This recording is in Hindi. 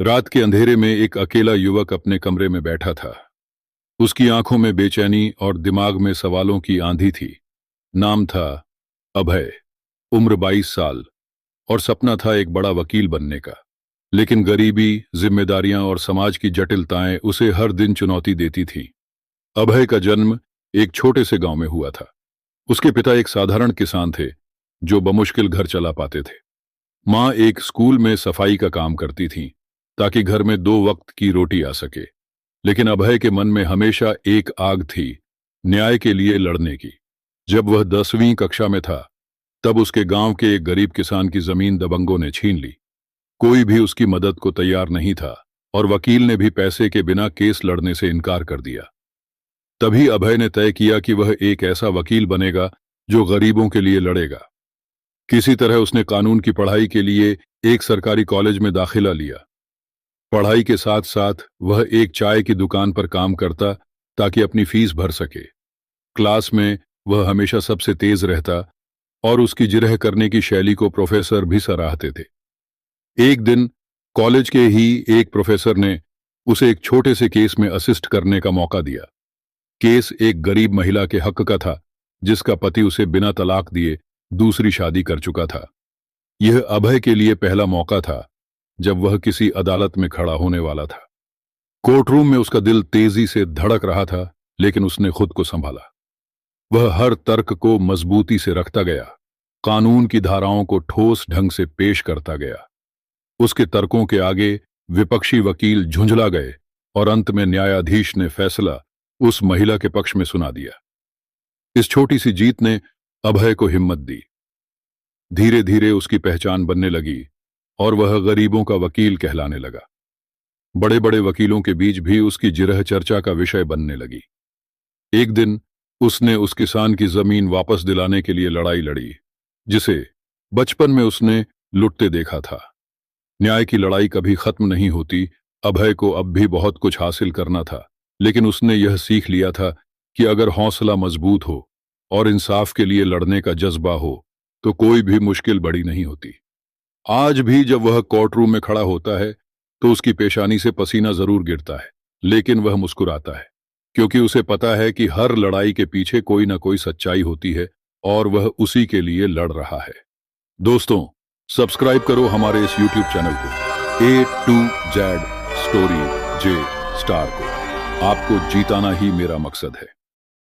रात के अंधेरे में एक अकेला युवक अपने कमरे में बैठा था। उसकी आंखों में बेचैनी और दिमाग में सवालों की आंधी थी। नाम था अभय। उम्र 22 साल और सपना था एक बड़ा वकील बनने का। लेकिन गरीबी, जिम्मेदारियां और समाज की जटिलताएं उसे हर दिन चुनौती देती थीं। अभय का जन्म एक छोटे से गांव में हुआ था। उसके पिता एक साधारण किसान थे जो बमुश्किल घर चला पाते थे। माँ एक स्कूल में सफाई का काम करती थीं ताकि घर में 2 वक्त की रोटी आ सके। लेकिन अभय के मन में हमेशा एक आग थी, न्याय के लिए लड़ने की। जब वह 10वीं कक्षा में था तब उसके गांव के एक गरीब किसान की जमीन दबंगों ने छीन ली। कोई भी उसकी मदद को तैयार नहीं था और वकील ने भी पैसे के बिना केस लड़ने से इनकार कर दिया। तभी अभय ने तय किया कि वह एक ऐसा वकील बनेगा जो गरीबों के लिए लड़ेगा। किसी तरह उसने कानून की पढ़ाई के लिए एक सरकारी कॉलेज में दाखिला लिया। पढ़ाई के साथ साथ वह एक चाय की दुकान पर काम करता ताकि अपनी फीस भर सके। क्लास में वह हमेशा सबसे तेज रहता और उसकी जिरह करने की शैली को प्रोफेसर भी सराहते थे। एक दिन कॉलेज के ही एक प्रोफेसर ने उसे एक छोटे से केस में असिस्ट करने का मौका दिया। केस एक गरीब महिला के हक का था जिसका पति उसे बिना तलाक दिए दूसरी शादी कर चुका था। यह अभय के लिए पहला मौका था जब वह किसी अदालत में खड़ा होने वाला था। कोर्टरूम में उसका दिल तेजी से धड़क रहा था, लेकिन उसने खुद को संभाला। वह हर तर्क को मजबूती से रखता गया, कानून की धाराओं को ठोस ढंग से पेश करता गया। उसके तर्कों के आगे विपक्षी वकील झुंझला गए और अंत में न्यायाधीश ने फैसला उस महिला के पक्ष में सुना दिया। इस छोटी सी जीत ने अभय को हिम्मत दी। धीरे धीरे उसकी पहचान बनने लगी और वह गरीबों का वकील कहलाने लगा। बड़े बड़े वकीलों के बीच भी उसकी जिरह चर्चा का विषय बनने लगी। एक दिन उसने उस किसान की जमीन वापस दिलाने के लिए लड़ाई लड़ी जिसे बचपन में उसने लुटते देखा था। न्याय की लड़ाई कभी खत्म नहीं होती। अभय को अब भी बहुत कुछ हासिल करना था, लेकिन उसने यह सीख लिया था कि अगर हौसला मजबूत हो और इंसाफ के लिए लड़ने का जज्बा हो तो कोई भी मुश्किल बड़ी नहीं होती। आज भी जब वह कोर्ट रूम में खड़ा होता है तो उसकी पेशानी से पसीना जरूर गिरता है, लेकिन वह मुस्कुराता है क्योंकि उसे पता है कि हर लड़ाई के पीछे कोई ना कोई सच्चाई होती है और वह उसी के लिए लड़ रहा है। दोस्तों, सब्सक्राइब करो हमारे इस यूट्यूब चैनल को, A to Z story J star को। आपको जीताना ही मेरा मकसद है।